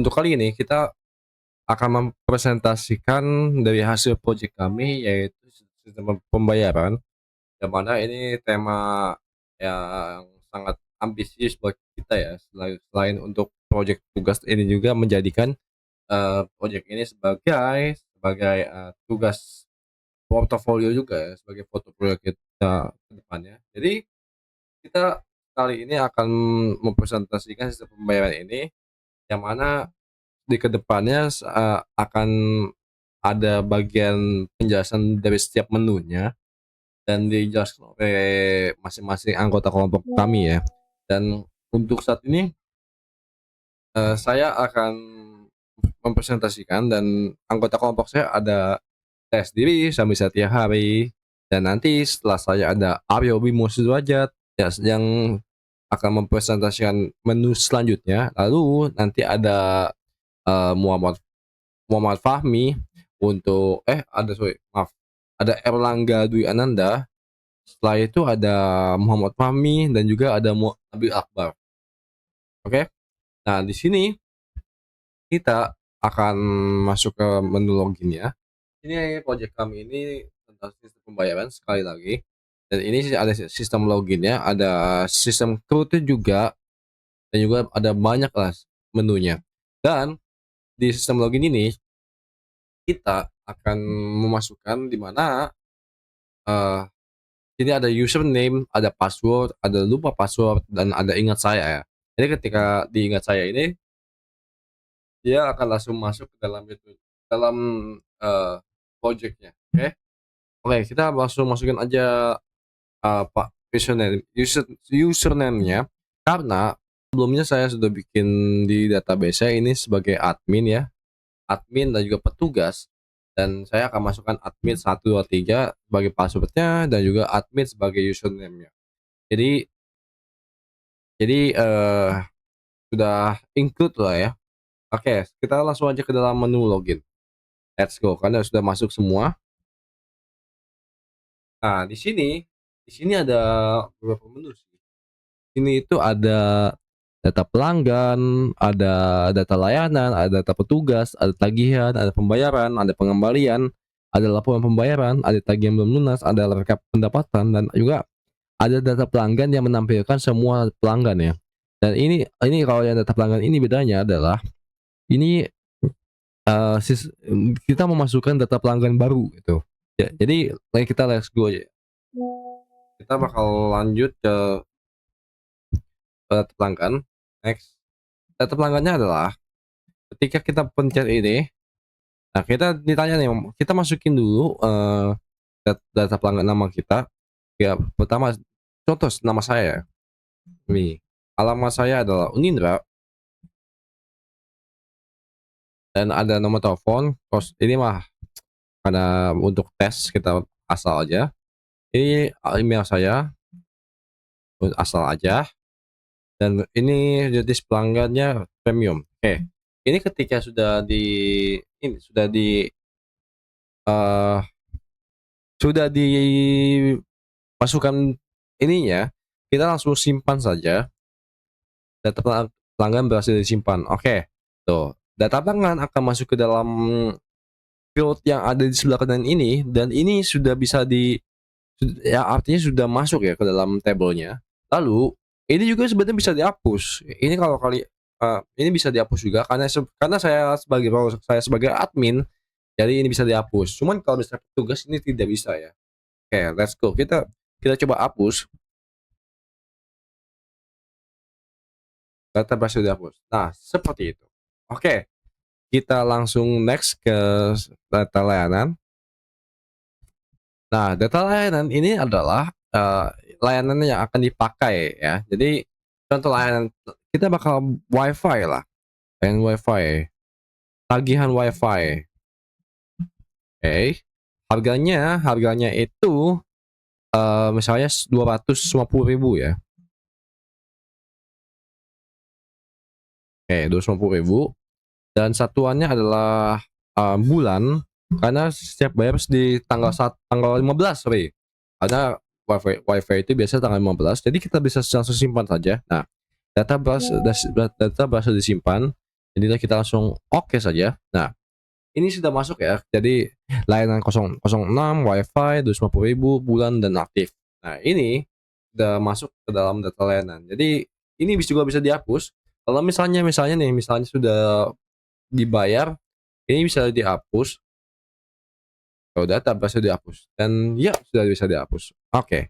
untuk kali ini kita akan mempresentasikan dari hasil proyek kami, yaitu sistem pembayaran, yang mana ini tema yang sangat ambisius buat kita ya, selain untuk proyek tugas ini juga menjadikan, proyek ini sebagai tugas portofolio juga ya, sebagai portofolio kita ke depannya. Jadi kita kali ini akan mempresentasikan sistem pembayaran ini, yang mana di kedepannya akan ada bagian penjelasan dari setiap menunya dan dijelaskan oleh masing-masing anggota kelompok kami ya. Dan untuk saat ini, saya akan mempresentasikan dan anggota kelompok saya ada saya sendiri, Sami Satya Hari, dan nanti setelah saya ada Aryo Bimo Sudrajat ya, yang akan mempresentasikan menu selanjutnya. Lalu nanti ada Muhammad Muhammad Fahmi untuk ada sorry maaf, ada Erlangga Dwi Ananda. Setelah itu ada Muhammad Fahmi dan juga ada Nabil Akbar. Oke. Nah, di sini kita akan masuk ke menu login ya. Ini project kami ini tentang sistem pembayaran sekali lagi. Dan ini ada sistem loginnya, ada sistem quote juga, dan juga ada banyak lah menunya. Dan di sistem login ini kita akan memasukkan di mana eh ini ada username, ada password, ada lupa password, dan ada ingat saya ya. Jadi ketika diingat saya ini, dia akan langsung masuk ke dalam itu, dalam eh project-nya. Oke. Oke, kita langsung masukin aja Pak username-nya, karena sebelumnya saya sudah bikin di database saya ini sebagai admin ya, admin dan juga petugas, dan saya akan masukkan admin 123 sebagai passwordnya dan juga admin sebagai username-nya. Jadi jadi sudah include lah ya. Oke, kita langsung aja ke dalam menu login. Let's go, karena sudah masuk semua. Nah, di sini ada beberapa menu sih. Ini itu ada data pelanggan, ada data layanan, ada data petugas, ada tagihan, ada pembayaran, ada pengembalian, ada laporan pembayaran, ada tagihan belum lunas, ada rekap pendapatan, dan juga ada data pelanggan yang menampilkan semua pelanggan ya. Dan ini kalau yang data pelanggan ini bedanya adalah ini kita memasukkan data pelanggan baru gitu. Ya, jadi kita let's go aja. Kita bakal lanjut ke data pelanggan. Next. Data pelanggannya adalah ketika kita pencet ini, nah kita ditanya nih, kita masukin dulu data pelanggan nama kita. Ya, pertama contoh nama saya. Nih, alamat saya adalah Unindra dan ada nomor telepon. Ini mah karena untuk tes kita asal aja. Ini email saya asal aja, dan ini jenis pelanggannya premium. Oke. Ini ketika uh, sudah dimasukkan ininya, kita langsung simpan saja. Data pelanggan berhasil disimpan. Oke, tuh. Data pelanggan akan masuk ke dalam field yang ada di sebelah kanan ini, dan ini sudah bisa ya artinya sudah masuk ya ke dalam tabelnya. Lalu ini juga sebenarnya bisa dihapus. Ini kalau ini bisa dihapus juga karena saya sebagai admin, jadi ini bisa dihapus. Cuman kalau misalnya petugas ini tidak bisa ya. Oke, let's go. Kita kita coba hapus. Data berhasil dihapus. Nah, seperti itu. Oke, kita langsung next ke data layanan. Nah, data layanan ini adalah layanan yang akan dipakai ya. Jadi contoh layanan kita bakal WiFi lah, layanan WiFi, tagihan WiFi. Oke, harganya itu misalnya 250.000 ya. Oke, 250.000, dan satuannya adalah bulan, karena setiap bayar di tanggal 15, sorry. Karena wifi itu biasanya tanggal 15, jadi kita bisa langsung simpan saja. Nah, data berhasil disimpan, Jadi kita langsung oke saja. Nah, ini sudah masuk ya. Jadi layanan 006, WiFi 250.000 bulan dan aktif. Nah, ini udah masuk ke dalam data layanan. Jadi ini juga bisa dihapus. Kalau misalnya nih, misalnya sudah dibayar, ini bisa dihapus. Kalau data bisa dihapus dan ya sudah bisa dihapus. Oke.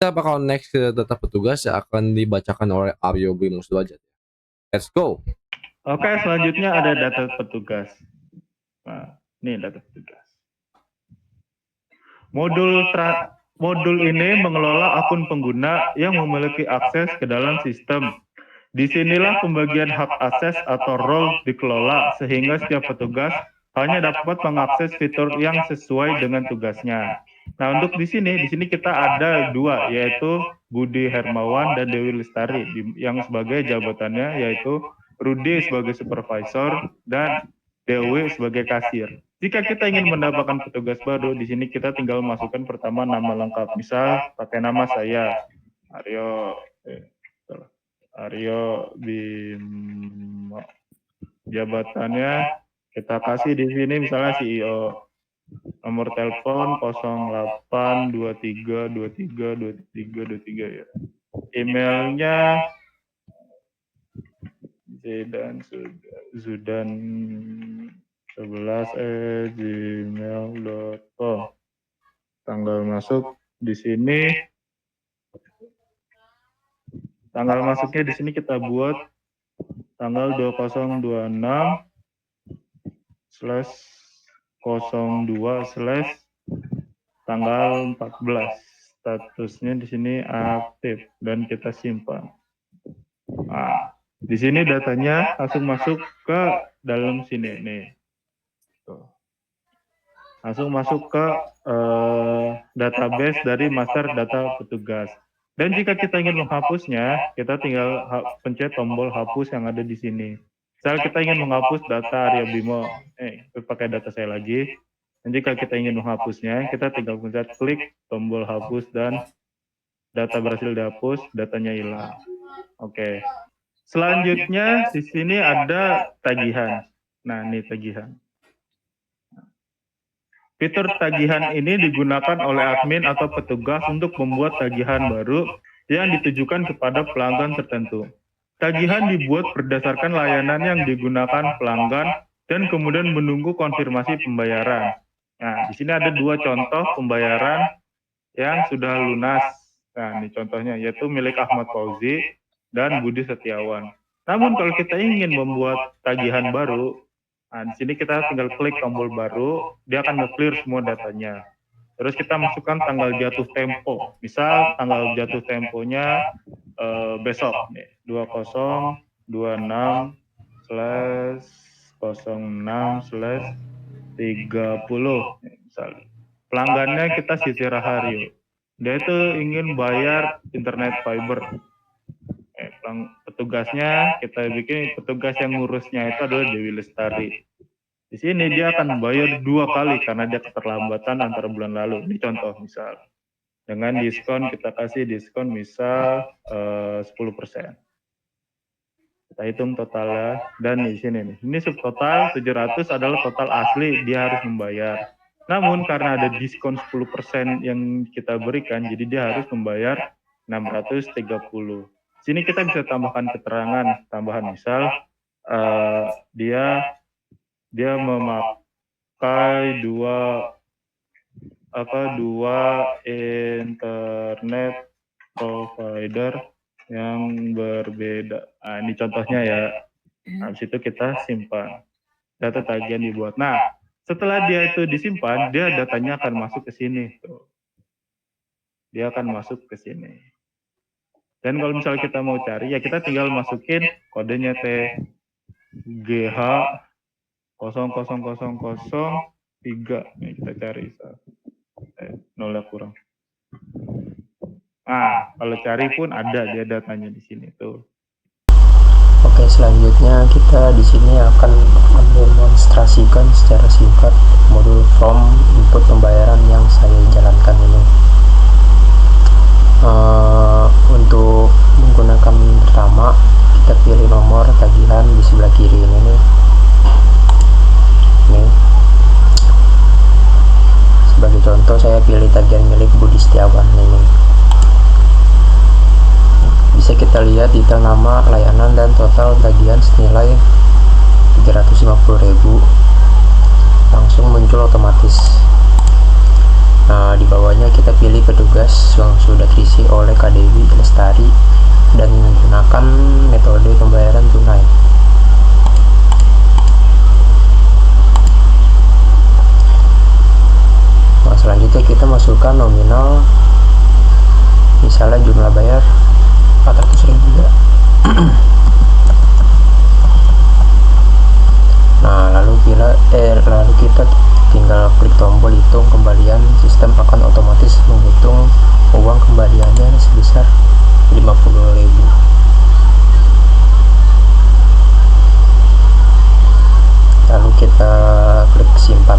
Kita bakal next ke data petugas yang akan dibacakan oleh Aryo Bimo Sudrajat. Let's go. Oke, selanjutnya ada data petugas. Nah, ini data petugas. Modul ini mengelola akun pengguna yang memiliki akses ke dalam sistem. Disinilah pembagian hak akses atau role dikelola sehingga setiap petugas hanya dapat mengakses fitur yang sesuai dengan tugasnya. Nah, untuk di sini kita ada dua, yaitu Budi Hermawan dan Dewi Lestari, yang sebagai jabatannya yaitu Rudi sebagai supervisor dan Dewi sebagai kasir. Jika kita ingin mendapatkan petugas baru, di sini kita tinggal masukkan pertama nama lengkap. Misal pakai nama saya, Aryo Bimo. Jabatannya kita kasih di sini misalnya CEO. Nomor telepon 0823232323 ya. Emailnya zudan11@gmail.com. Tanggal masuk di sini. Tanggal masuknya di sini kita buat tanggal 2026/02/tanggal 14. Statusnya di sini aktif dan kita simpan. Nah, di sini datanya langsung masuk ke dalam sini nih. Tuh. Langsung masuk ke database dari master data petugas. Dan jika kita ingin menghapusnya, kita tinggal pencet tombol hapus yang ada di sini. Misal kita ingin menghapus data Aryo Bimo, pakai data saya lagi. Dan jika kita ingin menghapusnya, kita tinggal pencet klik tombol hapus dan data berhasil dihapus, datanya hilang. Oke. Selanjutnya di sini ada tagihan. Nah, ini tagihan. Fitur tagihan ini digunakan oleh admin atau petugas untuk membuat tagihan baru yang ditujukan kepada pelanggan tertentu. Tagihan dibuat berdasarkan layanan yang digunakan pelanggan dan kemudian menunggu konfirmasi pembayaran. Nah, di sini ada dua contoh pembayaran yang sudah lunas. Nah, ini contohnya yaitu milik Ahmad Fauzi dan Budi Setiawan. Namun kalau kita ingin membuat tagihan baru, nah, di sini kita tinggal klik tombol baru, dia akan nge-clear semua datanya. Terus kita masukkan tanggal jatuh tempo. Misal tanggal jatuh temponya besok nih, 2026/06/30 misalnya. Pelanggannya kita Siti Rahayu. Dia itu ingin bayar internet fiber. Petugasnya kita bikin, petugas yang ngurusnya itu adalah Dewi Lestari. Di sini dia akan bayar 2 kali karena dia keterlambatan antara bulan lalu. Ini contoh misal. Dengan diskon, kita kasih diskon misal 10%. Kita hitung totalnya, dan di sini nih. Ini subtotal 700 adalah total asli dia harus membayar. Namun karena ada diskon 10% yang kita berikan, jadi dia harus membayar 630. Sini kita bisa tambahkan keterangan tambahan, misal dia memakai dua internet provider yang berbeda. Nah, ini contohnya ya. Habis itu kita simpan. Data tagihan dibuat. Nah, setelah dia itu disimpan, dia datanya akan masuk ke sini. Tuh. Dia akan masuk ke sini. Dan kalau misalnya kita mau cari, ya kita tinggal masukin kodenya TGH 00003. Nih kita cari. 0 kurang. Nah, kalau cari pun ada dia datanya di sini tuh. Oke, selanjutnya kita di sini akan mendemonstrasikan secara singkat modul form input pembayaran yang saya jalankan ini. Untuk menggunakan pertama, kita pilih nomor tagihan di sebelah kiri. masukkan nominal, misalnya jumlah bayar 400.000 ya. Nah, lalu kita tinggal klik tombol hitung kembalian. Sistem akan otomatis menghitung uang kembaliannya sebesar 50.000. Lalu kita klik simpan.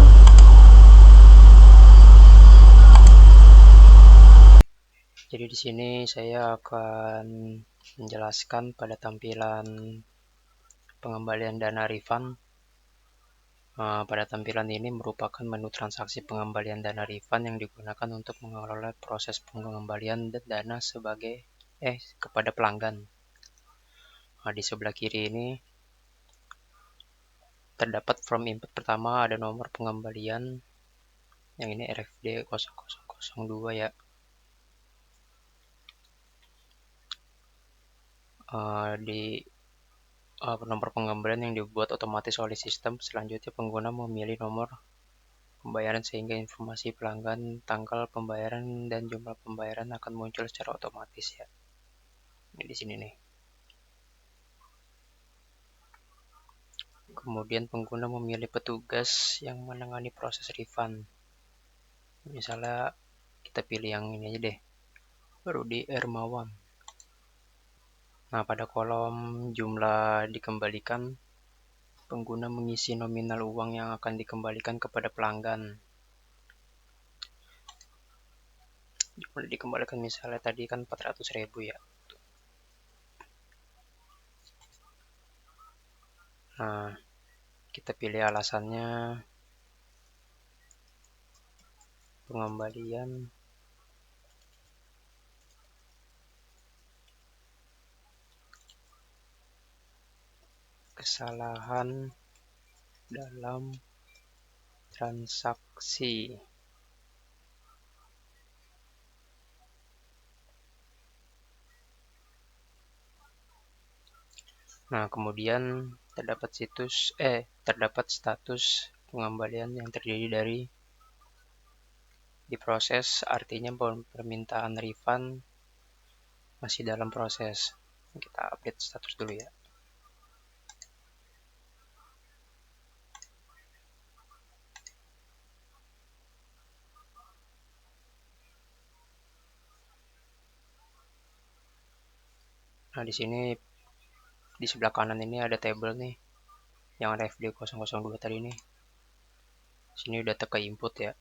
Jadi di sini saya akan menjelaskan pada tampilan pengembalian dana refund. Pada tampilan ini merupakan menu transaksi pengembalian dana refund yang digunakan untuk mengelola proses pengembalian dana kepada pelanggan. Di sebelah kiri ini terdapat from input pertama, ada nomor pengembalian yang ini RFD 0002 ya. Di nomor pengembalian yang dibuat otomatis oleh sistem. Selanjutnya pengguna memilih nomor pembayaran sehingga informasi pelanggan, tanggal pembayaran, dan jumlah pembayaran akan muncul secara otomatis ya. Ini di sini nih. Kemudian pengguna memilih petugas yang menangani proses refund. Misalnya kita pilih yang ini aja deh, Rudi Ermawan. Nah, pada kolom jumlah dikembalikan, pengguna mengisi nominal uang yang akan dikembalikan kepada pelanggan. Jumlah dikembalikan misalnya tadi kan 400.000 ya. Nah, kita pilih alasannya pengembalian kesalahan dalam transaksi. Nah, kemudian terdapat status pengembalian yang terdiri dari diproses, artinya permintaan refund masih dalam proses. Kita update status dulu ya. Nah, di sini di sebelah kanan ini ada tabel nih yang RFD 002 tadi nih. Sini udah ke input ya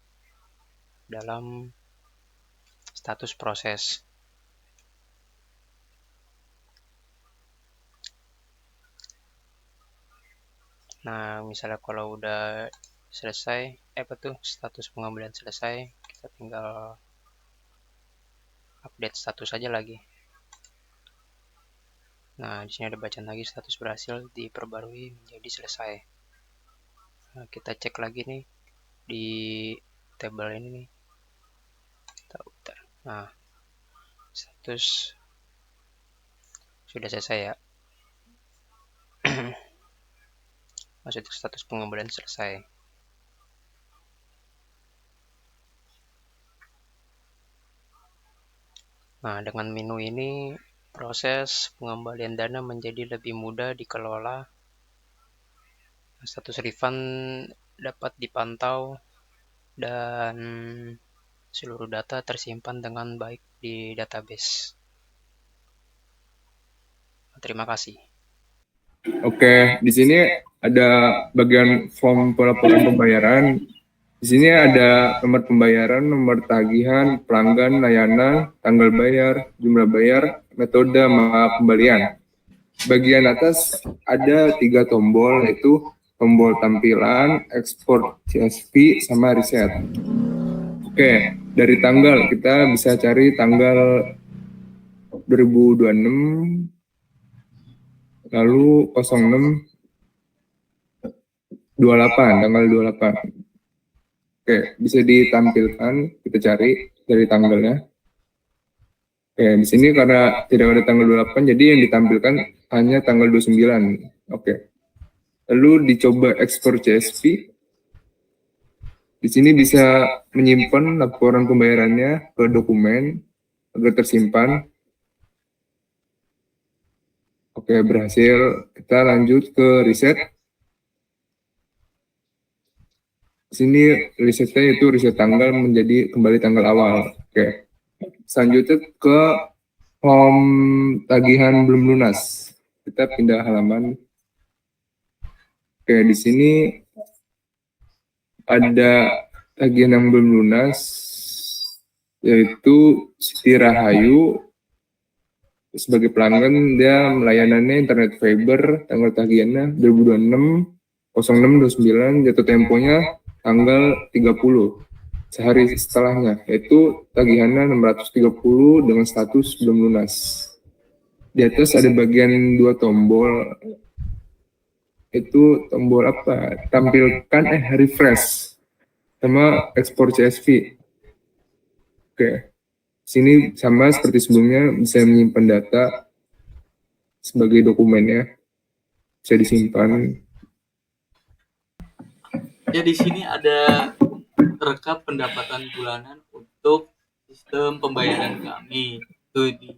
dalam status proses. Nah, misalnya kalau udah selesai status pengembalian selesai, kita tinggal update status aja lagi. Nah, di sini ada bacaan lagi status berhasil diperbarui menjadi selesai. Nah, kita cek lagi nih di tabel ini nih. Nah, status sudah selesai ya. Maksudnya status pengembalian selesai. Nah, dengan menu ini proses pengembalian dana menjadi lebih mudah dikelola. Status refund dapat dipantau dan seluruh data tersimpan dengan baik di database. Terima kasih. Oke, di sini ada bagian form pelaporan pembayaran. Di sini ada nomor pembayaran, nomor tagihan, pelanggan, layanan, tanggal bayar, jumlah bayar, metode pembalian. Bagian atas ada 3 tombol, yaitu tombol tampilan, ekspor CSV, sama riset. Oke, dari tanggal kita bisa cari tanggal 2026, lalu 06 28, tanggal 28. Oke, bisa ditampilkan, kita cari dari tanggalnya. Oke, di sini karena tidak ada tanggal 28, jadi yang ditampilkan hanya tanggal 29. Oke. Lalu dicoba ekspor CSV. Di sini bisa menyimpan laporan pembayarannya ke dokumen agar tersimpan. Oke, berhasil. Kita lanjut ke riset. Di sini risetnya itu riset tanggal menjadi kembali tanggal awal. Oke. Selanjutnya ke home tagihan belum lunas. Kita pindah halaman. Oke, di sini ada tagihan yang belum lunas, yaitu Siti Rahayu. Sebagai pelanggan, dia melayanannya internet fiber, tanggal tagihannya 2026 0629, jatuh temponya tanggal 30 sehari setelahnya, yaitu tagihannya 630 dengan status belum lunas. Di atas ada bagian dua tombol, itu tombol apa? Tampilkan refresh sama ekspor CSV. Oke. Sini sama seperti sebelumnya, bisa menyimpan data sebagai dokumennya, bisa disimpan. Ya, di sini ada rekap pendapatan bulanan untuk sistem pembayaran kami. Itu di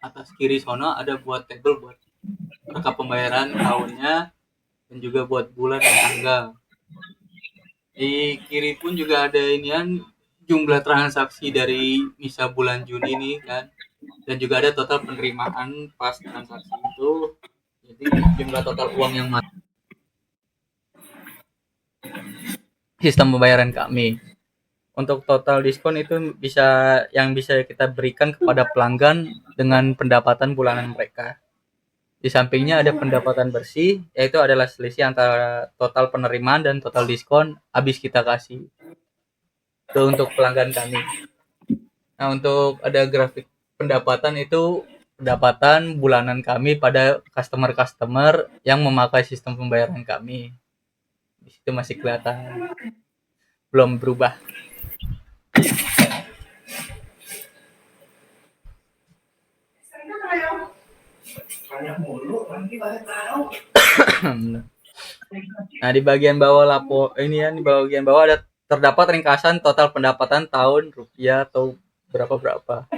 atas kiri sono ada buat tabel buat rekap pembayaran tahunnya dan juga buat bulan dan tanggal. Di kiri pun juga ada inian jumlah transaksi dari misal bulan Juni ini kan, dan juga ada total penerimaan pas transaksi itu, jadi jumlah total uang yang masuk sistem pembayaran kami. Untuk total diskon itu bisa kita berikan kepada pelanggan dengan pendapatan bulanan mereka. Di sampingnya ada pendapatan bersih, yaitu adalah selisih antara total penerimaan dan total diskon habis kita kasih. Itu untuk pelanggan kami. Nah, untuk ada grafik pendapatan itu pendapatan bulanan kami pada customer-customer yang memakai sistem pembayaran kami. Di situ masih kelihatan belum berubah. Nah, di bagian bawah di bagian bawah ada terdapat ringkasan total pendapatan tahun rupiah atau berapa.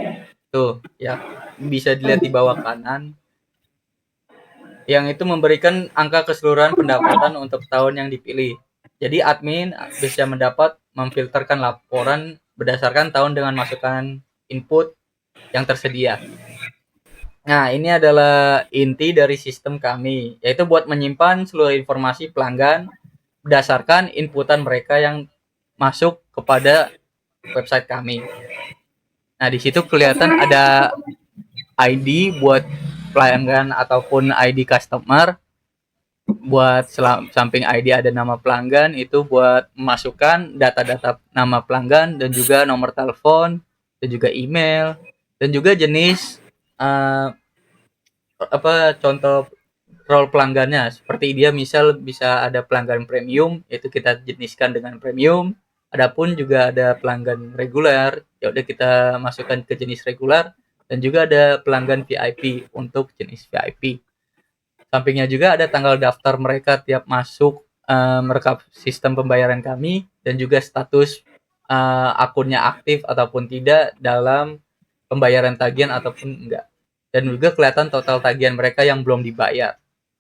Tuh, ya. Bisa dilihat di bawah kanan. Yang itu memberikan angka keseluruhan pendapatan untuk tahun yang dipilih. Jadi admin bisa memfilterkan laporan berdasarkan tahun dengan masukan input yang tersedia. Nah, ini adalah inti dari sistem kami, yaitu buat menyimpan seluruh informasi pelanggan berdasarkan inputan mereka yang masuk kepada website kami. Nah, di situ kelihatan ada ID buat pelanggan ataupun ID customer. Buat samping ID ada nama pelanggan, itu buat memasukkan data-data nama pelanggan dan juga nomor telepon dan juga email dan juga jenis contoh role pelanggannya, seperti dia misal bisa ada pelanggan premium, yaitu kita jeniskan dengan premium. Adapun juga ada pelanggan reguler, ya udah kita masukkan ke jenis reguler, dan juga ada pelanggan VIP untuk jenis VIP. Sampingnya juga ada tanggal daftar mereka tiap masuk merekap sistem pembayaran kami, dan juga status akunnya aktif ataupun tidak dalam pembayaran tagihan ataupun enggak. Dan juga kelihatan total tagihan mereka yang belum dibayar.